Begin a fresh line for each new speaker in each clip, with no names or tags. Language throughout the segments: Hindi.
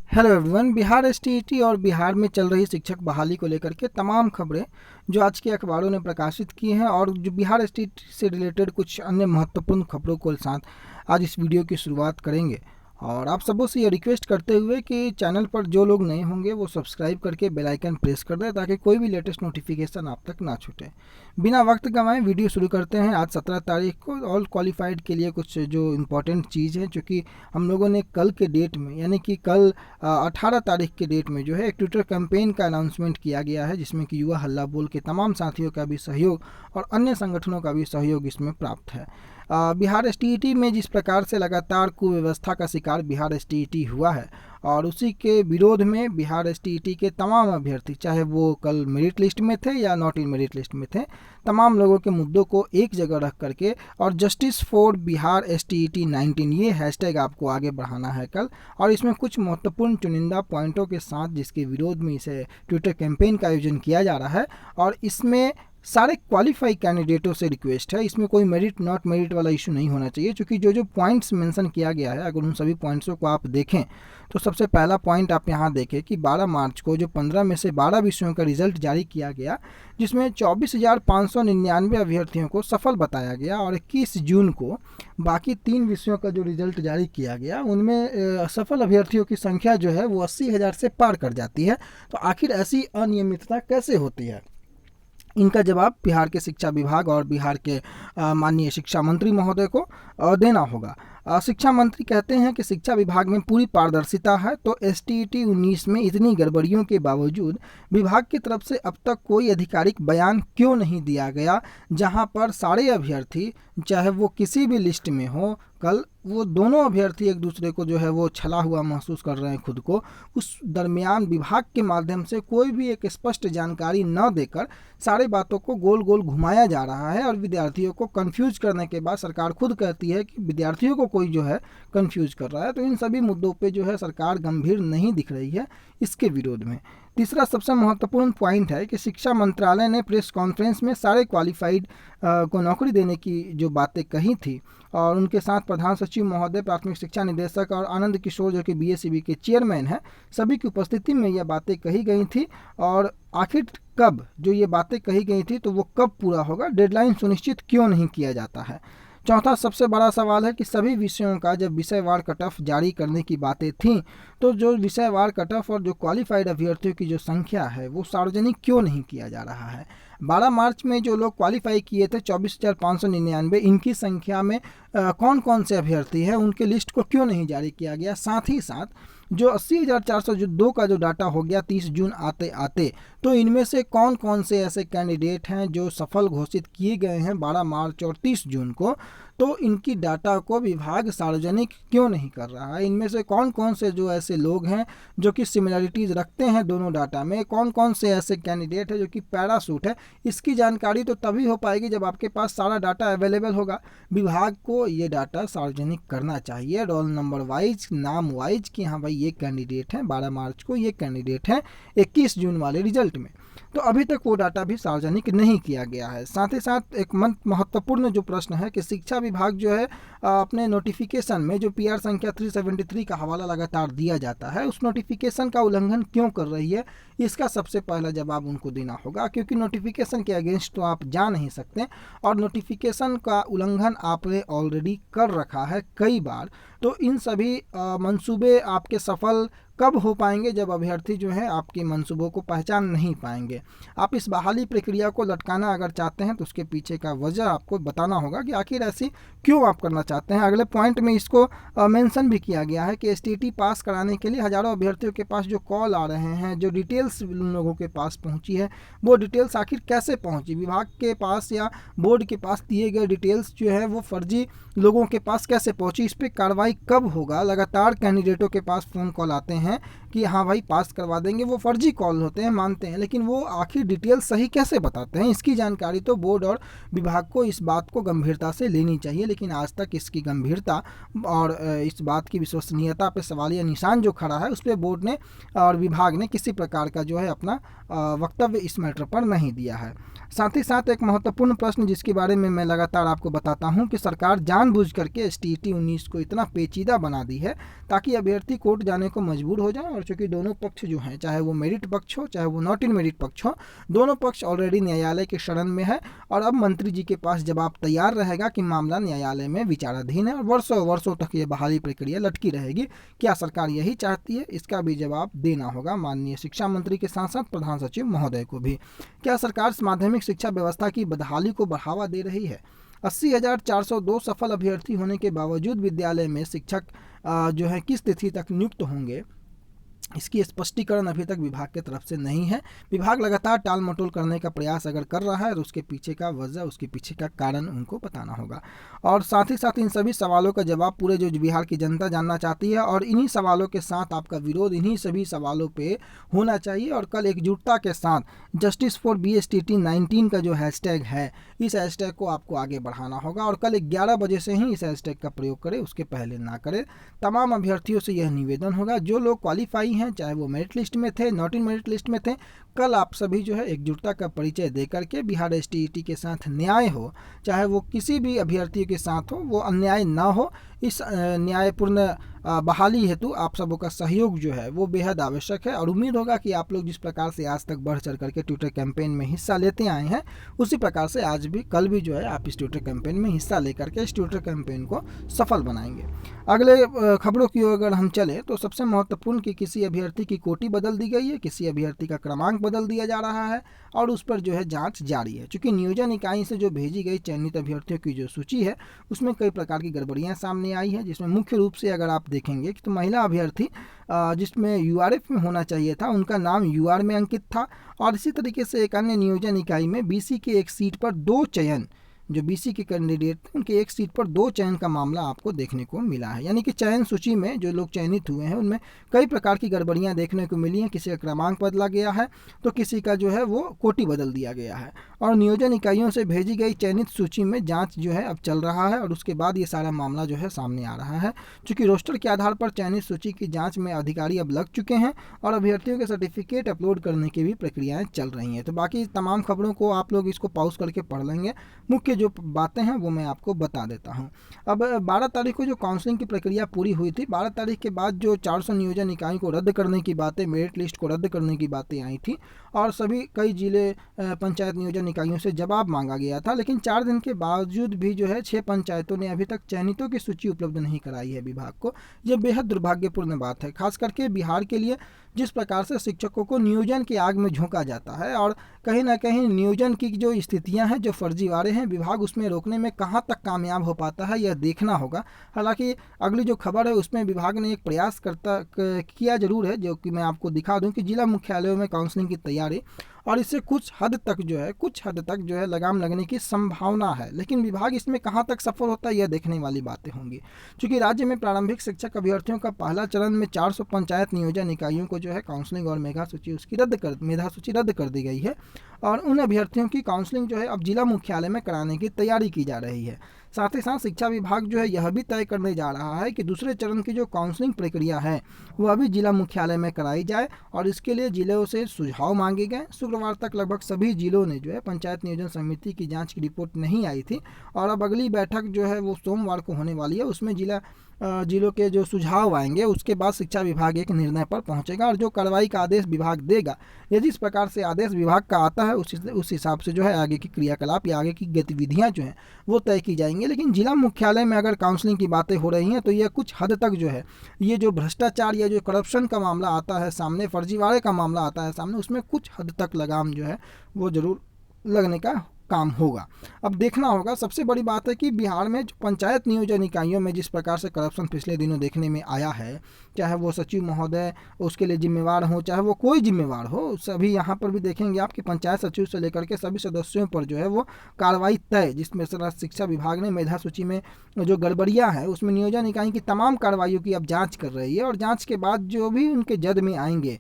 Hello everyone. बिहार एसटीईटी और बिहार में चल रही शिक्षक बहाली को लेकर के तमाम खबरें जो आज के अखबारों ने प्रकाशित की हैं और जो बिहार एसटीईटी से रिलेटेड कुछ अन्य महत्वपूर्ण खबरों को साथ आज इस वीडियो की शुरुआत करेंगे। और आप सबों से ये रिक्वेस्ट करते हुए कि चैनल पर जो लोग नए होंगे वो सब्सक्राइब करके बेल आइकन प्रेस कर दें ताकि कोई भी लेटेस्ट नोटिफिकेशन आप तक ना छूटे। बिना वक्त गंवाए वीडियो शुरू करते हैं। आज 17 तारीख को ऑल क्वालिफाइड के लिए कुछ जो इम्पोर्टेंट चीज़ है, चूँकि हम लोगों ने कल के डेट में यानी कि कल 18 तारीख के डेट में जो है एक ट्विटर कैंपेन का अनाउंसमेंट किया गया है, जिसमें कि युवा हल्ला बोल के तमाम साथियों का भी सहयोग और अन्य संगठनों का भी सहयोग इसमें प्राप्त है। बिहार एसटीईटी में जिस प्रकार से लगातार कुव्यवस्था का शिकार बिहार एसटीईटी हुआ है और उसी के विरोध में बिहार एसटीईटी के तमाम अभ्यर्थी, चाहे वो कल मेरिट लिस्ट में थे या नॉट इन मेरिट लिस्ट में थे, तमाम लोगों के मुद्दों को एक जगह रख करके और जस्टिस फॉर बिहार एसटीईटी 19 ये हैशटैग आपको आगे बढ़ाना है कल। और इसमें कुछ महत्वपूर्ण चुनिंदा पॉइंटों के साथ जिसके विरोध में इसे ट्विटर कैंपेन का आयोजन किया जा रहा है और इसमें सारे क्वालिफाई कैंडिडेटों से रिक्वेस्ट है। इसमें कोई मेरिट नॉट मेरिट वाला इशू नहीं होना चाहिए, क्योंकि जो जो पॉइंट्स मेंशन किया गया है अगर उन सभी पॉइंट्सों को आप देखें तो सबसे पहला पॉइंट आप यहाँ देखें कि 12 मार्च को जो 15 में से 12 विषयों का रिजल्ट जारी किया गया, जिसमें 24,599 अभ्यर्थियों को सफल बताया गया और 21 जून को बाकी 3 विषयों का जो रिजल्ट जारी किया गया उनमें सफल अभ्यर्थियों की संख्या जो है वो 80,000 से पार कर जाती है। तो आखिर ऐसी अनियमितता कैसे होती है, इनका जवाब बिहार के शिक्षा विभाग और बिहार के माननीय शिक्षा मंत्री महोदय को देना होगा। शिक्षा मंत्री कहते हैं कि शिक्षा विभाग में पूरी पारदर्शिता है, तो एसटीईटी 19 में इतनी गड़बड़ियों के बावजूद विभाग की तरफ से अब तक कोई आधिकारिक बयान क्यों नहीं दिया गया, जहां पर सारे अभ्यर्थी चाहे वो किसी भी लिस्ट में हो, कल वो दोनों अभ्यर्थी एक दूसरे को जो है वो छला हुआ महसूस कर रहे हैं खुद को। उस दरमियान विभाग के माध्यम से कोई भी एक स्पष्ट जानकारी न देकर सारे बातों को गोल गोल घुमाया जा रहा है और विद्यार्थियों को कंफ्यूज करने के बाद सरकार खुद कहती है कि विद्यार्थियों को कोई जो है कंफ्यूज कर रहा है। तो इन सभी मुद्दों पे जो है सरकार गंभीर नहीं दिख रही है इसके विरोध में। तीसरा सबसे महत्वपूर्ण पॉइंट है कि शिक्षा मंत्रालय ने प्रेस कॉन्फ्रेंस में सारे क्वालिफाइड को नौकरी देने की जो बातें कही थी और उनके साथ प्रधान सचिव महोदय, प्राथमिक शिक्षा निदेशक और आनंद किशोर जो कि बीएसईबी के चेयरमैन हैं, सभी की उपस्थिति में यह बातें कही गई थी। और आखिर कब जो ये बातें कही गई थी तो वो कब पूरा होगा, डेडलाइन सुनिश्चित क्यों नहीं किया जाता है। चौथा सबसे बड़ा सवाल है कि सभी विषयों का जब विषयवार कट ऑफ जारी करने की बातें थीं तो जो विषयवार कट ऑफ और जो क्वालिफाइड अभ्यर्थियों की जो संख्या है वो सार्वजनिक क्यों नहीं किया जा रहा है। 12 मार्च में जो लोग क्वालिफाई किए थे 24,599, इनकी संख्या में कौन कौन से अभ्यर्थी हैं उनके लिस्ट को क्यों नहीं जारी किया गया। साथ ही साथ जो 80,402 का जो डाटा हो गया 30 जून आते आते, तो इनमें से कौन कौन से ऐसे कैंडिडेट हैं जो सफल घोषित किए गए हैं 12 मार्च और 30 जून को, तो इनकी डाटा को विभाग सार्वजनिक क्यों नहीं कर रहा है। इनमें से कौन कौन से जो ऐसे लोग हैं जो कि सिमिलरिटीज़ रखते हैं दोनों डाटा में, कौन कौन से ऐसे कैंडिडेट है जो कि पैरासूट है, इसकी जानकारी तो तभी हो पाएगी जब आपके पास सारा डाटा अवेलेबल होगा। विभाग को ये डाटा सार्वजनिक करना चाहिए, रोल नंबर वाइज, नाम वाइज, कि हाँ भाई ये कैंडिडेट हैं 12 मार्च को, ये कैंडिडेट हैं 21 जून वाले रिजल्ट में। तो अभी तक वो डाटा भी सार्वजनिक नहीं किया गया है। साथ ही साथ एक महत्वपूर्ण जो प्रश्न है कि शिक्षा विभाग जो है अपने नोटिफिकेशन में जो पीआर संख्या 373 का हवाला लगातार दिया जाता है, उस नोटिफिकेशन का उल्लंघन क्यों कर रही है, इसका सबसे पहला जवाब उनको देना होगा, क्योंकि नोटिफिकेशन के अगेंस्ट तो आप जा नहीं सकते और नोटिफिकेशन का उल्लंघन आपने ऑलरेडी कर रखा है कई बार। तो इन सभी मंसूबे आपके सफल कब हो पाएंगे, जब अभ्यर्थी जो है आपके मंसूबों को पहचान नहीं पाएंगे। आप इस बहाली प्रक्रिया को लटकाना अगर चाहते हैं तो उसके पीछे का वजह आपको बताना होगा कि आखिर ऐसी क्यों आप करना चाहते हैं। अगले पॉइंट में इसको मेंशन भी किया गया है कि एसटीईटी पास कराने के लिए हज़ारों अभ्यर्थियों के पास जो कॉल आ रहे हैं, जो डिटेल्स उन लोगों के पास पहुँची है, वो डिटेल्स आखिर कैसे पहुँची, विभाग के पास या बोर्ड के पास दिए गए डिटेल्स जो है वो फर्जी लोगों के पास कैसे पहुँची, इस पर कार्रवाई कब होगा। लगातार कैंडिडेटों के पास फ़ोन कॉल आते हैं कि हाँ भाई पास करवा देंगे, वो फर्जी कॉल होते हैं मानते हैं, लेकिन वो आखिर डिटेल सही कैसे बताते हैं, इसकी जानकारी तो बोर्ड और विभाग को इस बात को गंभीरता से लेनी चाहिए। लेकिन आज तक इसकी गंभीरता और इस बात की विश्वसनीयता पे सवालिया निशान जो खड़ा है, उस पर बोर्ड ने और विभाग ने किसी प्रकार का जो है अपना वक्तव्य इस मैटर पर नहीं दिया है। साथ ही साथ एक महत्वपूर्ण प्रश्न जिसके बारे में मैं लगातार आपको बताता हूं कि सरकार जानबूझ करके एसटीईटी 19 को इतना पेचीदा बना दी है ताकि अभ्यर्थी कोर्ट जाने को मजबूर दूर हो जाए। और चूंकि दोनों पक्ष जो हैं, चाहे वो मेरिट पक्ष हो चाहे वो नॉट इन मेरिट पक्ष हो, दोनों पक्ष ऑलरेडी न्यायालय के शरण में है और अब मंत्री जी के पास जवाब तैयार रहेगा कि मामला न्यायालय में विचाराधीन है और वर्षों वर्षों तक ये बहाली प्रक्रिया लटकी रहेगी। क्या सरकार यही चाहती है? इसका भी जवाब देना होगा माननीय शिक्षा मंत्री के साथ साथ प्रधान सचिव महोदय को भी। क्या सरकार माध्यमिक शिक्षा व्यवस्था की बदहाली को बढ़ावा दे रही है? 80,402 सफल अभ्यर्थी होने के बावजूद विद्यालय में शिक्षक जो है किस तिथि तक नियुक्त होंगे, इसकी स्पष्टीकरण अभी तक विभाग की तरफ से नहीं है। विभाग लगातार टाल मटोल करने का प्रयास अगर कर रहा है तो उसके पीछे का वजह, उसके पीछे का कारण उनको बताना होगा। और साथ ही साथ इन सभी सवालों का जवाब पूरे जो बिहार की जनता जानना चाहती है और इन्हीं सवालों के साथ आपका विरोध इन्हीं सभी सवालों पे होना चाहिए। और कल एकजुटता के साथ जस्टिस फॉर BSTT 19 का जो हैशटैग है, इस हैशटैग को आपको आगे बढ़ाना होगा और कल 11 बजे से ही इस हैशटैग का प्रयोग करें, उसके पहले ना करें। तमाम अभ्यर्थियों से यह निवेदन होगा, जो लोग क्वालिफाई हैं, चाहे वो मेरिट लिस्ट में थे, नॉट इन मेरिट लिस्ट में थे, कल आप सभी जो है एकजुटता का परिचय दे करके बिहार STET के साथ न्याय हो, चाहे वो किसी भी अभ्यर्थी के साथ हो, वो अन्याय ना हो। इस न्यायपूर्ण बहाली हेतु आप सबों का सहयोग जो है वो बेहद आवश्यक है। और उम्मीद होगा कि आप लोग जिस प्रकार से आज तक बढ़ चढ़ करके ट्विटर कैंपेन में हिस्सा लेते आए हैं, उसी प्रकार से आज भी कल भी जो है आप इस ट्विटर कैंपेन में हिस्सा लेकर के इस ट्विटर कैंपेन को सफल बनाएंगे। अगले खबरों की ओर अगर हम चले तो सबसे महत्वपूर्ण कि किसी अभ्यर्थी की कोटि बदल दी गई है, किसी अभ्यर्थी का क्रमांक बदल दिया जा रहा है और उस पर जो है जांच जारी है। चूंकि नियोजन इकाई से जो भेजी गई चयनित अभ्यर्थियों की जो सूची है उसमें कई प्रकार की गड़बड़ियां सामने आई है, जिसमें मुख्य रूप से अगर आप देखेंगे कि तो महिला अभ्यर्थी जिसमें URF में होना चाहिए था, उनका नाम UR में अंकित था। और इसी तरीके से एक अन्य नियोजन इकाई में BC की एक सीट पर 2 चयन, जो BC के कैंडिडेट थे उनके एक सीट पर 2 चयन का मामला आपको देखने को मिला है। यानी कि चयन सूची में जो लोग चयनित हुए हैं उनमें कई प्रकार की गड़बड़ियां देखने को मिली हैं। किसी का क्रमांक बदला गया है तो किसी का जो है वो कोटि बदल दिया गया है। और नियोजन इकाइयों से भेजी गई चयनित सूची में जांच जो है अब चल रहा है और उसके बाद ये सारा मामला जो है सामने आ रहा है। चूँकि रोस्टर के आधार पर चयनित सूची की जाँच में अधिकारी अब लग चुके हैं और अभ्यर्थियों के सर्टिफिकेट अपलोड करने की भी प्रक्रियाएँ चल रही हैं। तो बाकी तमाम खबरों को आप लोग इसको पॉज करके पढ़ लेंगे। मुख्य जो बातें हैं वो मैं आपको बता देता हूं। अब 12 तारीख को जो काउंसलिंग की प्रक्रिया पूरी हुई थी, 12 तारीख के बाद जो 400 नियोजन इकाई को रद्द करने की बातें, मेरिट लिस्ट को रद्द करने की बातें आई थी और सभी कई जिले पंचायत नियोजन इकाइयों से जवाब मांगा गया था। लेकिन 4 दिन के बावजूद भी जो है 6 पंचायतों ने अभी तक चयनितों की सूची उपलब्ध नहीं कराई है विभाग को। यह बेहद दुर्भाग्यपूर्ण बात है, खास करके बिहार के लिए, जिस प्रकार से शिक्षकों को नियोजन की आग में झोंका जाता है और कहीं ना कहीं नियोजन की जो स्थितियां हैं, जो फर्जीवाड़े हैं, विभाग उसमें रोकने में कहां तक कामयाब हो पाता है यह देखना होगा। हालांकि अगली जो खबर है उसमें विभाग ने एक प्रयास किया जरूर है, जो कि मैं आपको दिखा दूं कि जिला मुख्यालयों में काउंसलिंग की तैयारी और इससे कुछ हद तक जो है लगाम लगने की संभावना है। लेकिन विभाग इसमें कहां तक सफल होता है यह देखने वाली बातें होंगी। चूंकि राज्य में प्रारंभिक शिक्षक अभ्यर्थियों का पहला चरण में 400 पंचायत नियोजन इकाइयों को जो है काउंसलिंग और मेधा सूची रद्द कर दी गई है और उन अभ्यर्थियों की काउंसलिंग जो है अब जिला मुख्यालय में कराने की तैयारी की जा रही है। साथ ही साथ शिक्षा विभाग जो है यह भी तय करने जा रहा है कि दूसरे चरण की जो काउंसलिंग प्रक्रिया है वह भी जिला मुख्यालय में कराई जाए और इसके लिए जिलों से सुझाव मांगे गए। शुक्रवार तक लगभग सभी जिलों ने जो है पंचायत नियोजन समिति की जांच की रिपोर्ट नहीं आई थी और अब अगली बैठक जो है वो सोमवार को होने वाली है। उसमें जिलों के जो सुझाव आएंगे उसके बाद शिक्षा विभाग एक निर्णय पर पहुंचेगा और जो कार्रवाई का आदेश विभाग देगा, यदि इस प्रकार से आदेश विभाग का आता है उस हिसाब से जो है आगे की क्रियाकलाप या आगे की गतिविधियां जो हैं वो तय की जाएंगी। लेकिन जिला मुख्यालय में अगर काउंसलिंग की बातें हो रही हैं तो यह कुछ हद तक जो है ये जो भ्रष्टाचार या जो करप्शन का मामला आता है सामने, फर्जीवाड़े का मामला आता है सामने, उसमें कुछ हद तक लगाम जो है वो जरूर लगने का काम होगा। अब देखना होगा। सबसे बड़ी बात है कि बिहार में जो पंचायत नियोजन इकाइयों में जिस प्रकार से करप्शन पिछले दिनों देखने में आया है, चाहे वो सचिव महोदय उसके लिए जिम्मेवार हो, चाहे वो कोई जिम्मेवार हो, सभी यहाँ पर भी देखेंगे आप कि पंचायत सचिव से लेकर के सभी सदस्यों पर जो है वो कार्रवाई तय, जिसमें शिक्षा विभाग ने मेधा सूची में जो गड़बड़ियाँ हैं उसमें नियोजन इकाई की तमाम कार्रवाइयों की अब जाँच कर रही है और जाँच के बाद जो भी उनके जद में आएंगे,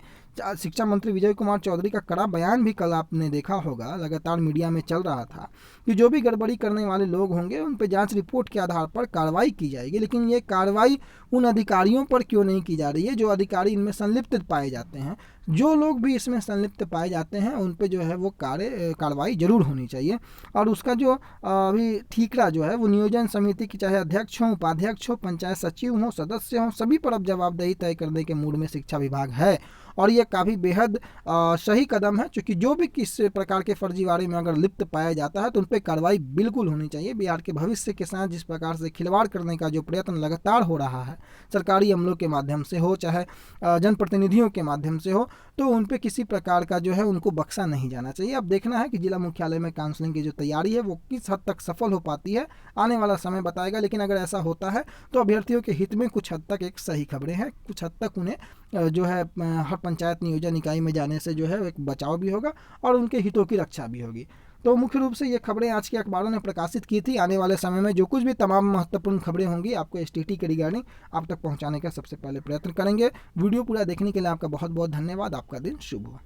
शिक्षा मंत्री विजय कुमार चौधरी का कड़ा बयान भी कल आपने देखा होगा, लगातार मीडिया में चल रहा था कि जो भी गड़बड़ी करने वाले लोग होंगे उन पर जांच रिपोर्ट के आधार पर कार्रवाई की जाएगी। लेकिन ये कार्रवाई उन अधिकारियों पर क्यों नहीं की जा रही है जो अधिकारी इनमें संलिप्त पाए जाते हैं? जो लोग भी इसमें संलिप्त पाए जाते हैं उन पे जो है वो कार्रवाई जरूर होनी चाहिए। और उसका जो अभी ठीकरा जो है वो नियोजन समिति की, चाहे अध्यक्ष हो, उपाध्यक्ष हो, पंचायत सचिव हो, सदस्य हो, सभी पर अब जवाबदेही तय करने के मूड में शिक्षा विभाग है। और ये काफ़ी बेहद सही कदम है, क्योंकि जो भी किस प्रकार के फर्जीवाड़े में अगर लिप्त पाया जाता है तो उन पर कार्रवाई बिल्कुल होनी चाहिए। बिहार के भविष्य के साथ जिस प्रकार से खिलवाड़ करने का जो प्रयत्न लगातार हो रहा है, सरकारी अमलों के माध्यम से हो चाहे जनप्रतिनिधियों के माध्यम से हो, तो उन पर किसी प्रकार का जो है उनको बख्शा नहीं जाना चाहिए। अब देखना है कि जिला मुख्यालय में काउंसलिंग की जो तैयारी है वो किस हद तक सफल हो पाती है, आने वाला समय बताएगा। लेकिन अगर ऐसा होता है तो अभ्यर्थियों के हित में कुछ हद तक एक सही खबरें हैं, कुछ हद तक उन्हें जो है हर पंचायत नियोजन इकाई में जाने से जो है एक बचाव भी होगा और उनके हितों की रक्षा भी होगी। तो मुख्य रूप से ये खबरें आज के अखबारों ने प्रकाशित की थी। आने वाले समय में जो कुछ भी तमाम महत्वपूर्ण खबरें होंगी आपको एसटीटी के रिगार्डिंग आप तक पहुंचाने का सबसे पहले प्रयत्न करेंगे। वीडियो पूरा देखने के लिए आपका बहुत बहुत धन्यवाद। आपका दिन शुभ हो।